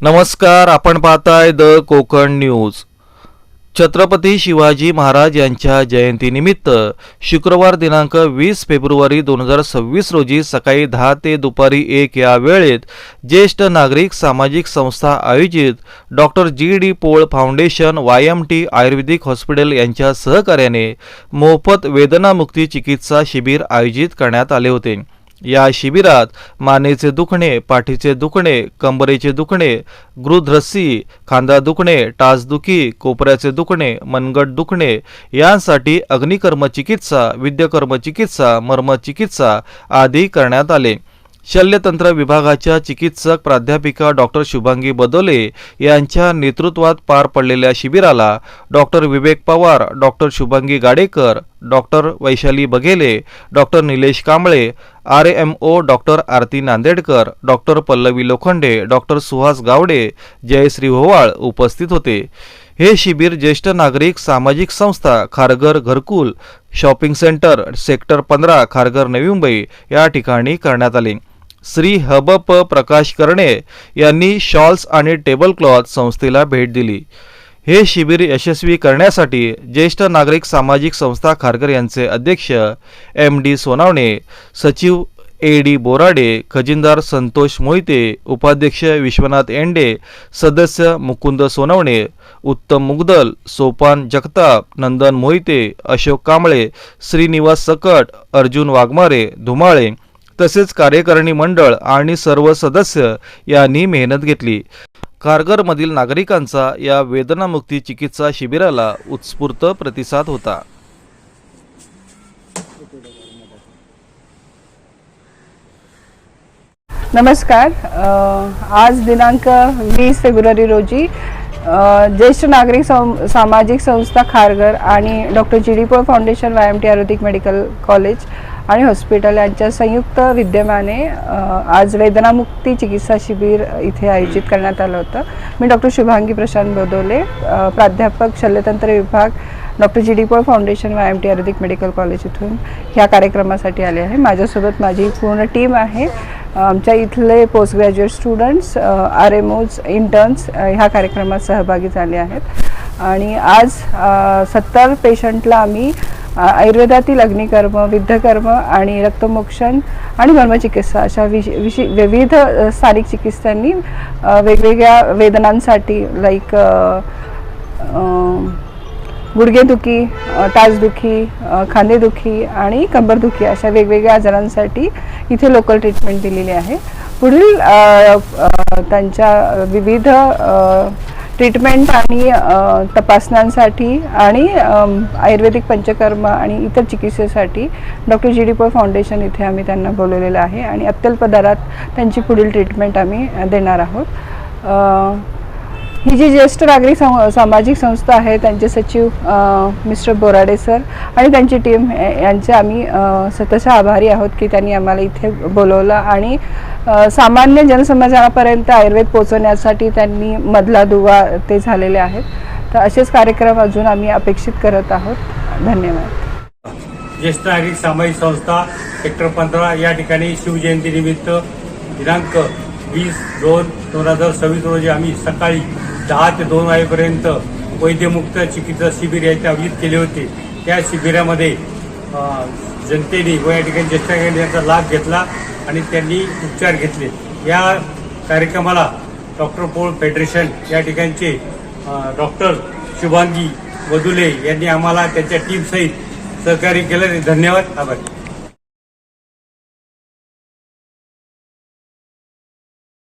नमस्कार, आपण पाहताय द कोकण न्यूज। छत्रपती शिवाजी महाराज यांच्या जयंतीनिमित्त शुक्रवार दिनांक 20 फेब्रुवारी 2026 रोजी सकाळी 10 ते दुपारी 1 या वेळेत ज्येष्ठ नागरिक सामाजिक संस्था आयोजित डॉक्टर जी.डी. पोळ फाउंडेशन YMT आयुर्वेदिक हॉस्पिटल यांच्या सहकार्याने मोफत वेदनामुक्ती चिकित्सा शिबिर आयोजित करण्यात आले होते। या शिबिरात मानेचे दुखणे, पाठीचे दुखणे, कंबरेचे दुखणे, गुडघ्रस्सी, खांदा दुखणे, टाचदुखी, कोपऱ्याचे दुखणे, मनगट दुखणे यांसाठी अग्निकर्म चिकित्सा, विद्यकर्म चिकित्सा, मर्म चिकित्सा आदी करण्यात आले। शल्यतंत्र विभागाच्या चिकित्सक प्राध्यापिका डॉक्टर शुभांगी बदोले यांच्या नेतृत्वात पार पडलेल्या शिबिराला doctor Vivek Pawar, doctor Shubhangi Gadekar, doctor Vaishali Baghele, doctor Nilesh Kamble, RMO doctor Aarti Nandedkar, doctor Pallavi Lokhande, doctor Suhas Gawade, Jayashree Howal उपस्थित होते। हे शिबिर ज्येष्ठ नागरिक सामाजिक संस्था खारघर घरकुल shopping centre sector 15 Kharghar Navi Mumbai या ठिकाणी करण्यात आले। श्री हबप प्रकाश करणे यांनी शॉल्स आणि टेबल क्लॉथ संस्थेला भेट दिली। हे शिबिर यशस्वी करण्यासाठी ज्येष्ठ नागरिक सामाजिक संस्था खारघर यांचे अध्यक्ष MD सोनावणे, सचिव AD बोराडे, खजिनदार संतोष मोहिते, उपाध्यक्ष विश्वनाथ एंडे, सदस्य मुकुंद सोनवणे, उत्तम मुगदल, सोपान जगताप, नंदन मोहिते, अशोक कांबळे, श्रीनिवास सकट, अर्जुन वाघमारे, धुमाळे तसेच कार्यकारिणी मंडळ आणि सर्व सदस्य यांनी मेहनत घेतली। खारघरमधील नागरिकांचा या वेदनामुक्ती चिकित्सा शिबिराला उत्स्फूर्त प्रतिसाद होता। नमस्कार। आज दिनांक 20 फेब्रुवारी रोजी ज्येष्ठ नागरिक सामाजिक संस्था खारघर आणि डॉक्टर जी.डी. पोळ फाउंडेशन YMT आयुर्वेदिक मेडिकल कॉलेज आणि हॉस्पिटल यांच्या संयुक्त विद्यमाने आज वेदनामुक्ती चिकित्सा शिबिर इथे आयोजित करण्यात आलं होतं। मी डॉक्टर शुभांगी प्रशांत बदोले, प्राध्यापक शल्यतंत्र विभाग डॉक्टर जी.डी. पोळ फाउंडेशन YMT आयुर्वेदिक मेडिकल कॉलेज इथून ह्या कार्यक्रमासाठी आले आहे। माझ्यासोबत माझी पूर्ण टीम आहे। आमच्या इथले post graduate students, RMOs, interns ह्या कार्यक्रमात सहभागी झाले आहेत आणि आज 70 पेशंटला आम्ही आयुर्वेदातील अग्निकर्म, विद्यकर्म आणि रक्तमोक्षण आणि मर्मचिकित्सा अशा विविध स्थानिक चिकित्सांनी वेगवेगळ्या वेदनांसाठी लाईक गुडघेदुखी, टाचदुखी, खांदेदुखी आणि कंबरदुखी अशा वेगवेगळ्या आजारांसाठी इथे लोकल ट्रीटमेंट दिलेली आहे। पुढील त्यांच्या विविध ट्रीटमेंट आणि तपासण्यांसाठी आणि आयुर्वेदिक पंचकर्म आणि इतर चिकित्सेसाठी डॉक्टर जी.डी. पोळ फाउंडेशन इथे आम्ही त्यांना बोलवलेलं आहे आणि अत्यल्प दरात त्यांची पुढील ट्रीटमेंट आम्ही देणार आहोत। ही जी ज्येष्ठ नागरिक सामाजिक संस्था आहे त्यांचे सचिव मिस्टर बोराडे सर आणि त्यांची टीम यांचे आम्ही स्वतःचे आभारी आहोत की त्यांनी आम्हाला इथे बोलवलं आणि सामान्य जनसमाजापर्यंत आयुर्वेद पोहोचवण्यासाठी त्यांनी मधला दुवा ते झालेले आहेत। तर असेच कार्यक्रम अजून आम्ही अपेक्षित करत आहोत। धन्यवाद। ज्येष्ठ नागरिक सामाजिक संस्था सेक्टर 15 या ठिकाणी शिवजयंतीनिमित्त दिनांक 20/2/2026 रोजी आम्ही सकाळी 10 ते 2 वाजेपर्यंत वैद्यमुक्त चिकित्सा शिबिर याचे आयोजित केले होते। त्या शिबिरामध्ये जनतेने व या ठिकाणी ज्येष्ठ नागरिकांचा लाभ घेतला आणि त्यांनी उपचार घेतले। या कार्यक्रमाला डॉक्टर पोळ फेडरेशन या ठिकाणचे डॉक्टर शुभांगी बदुले यांनी आम्हाला त्यांच्या टीमसहित सहकार्य केलं। धन्यवाद, आभार।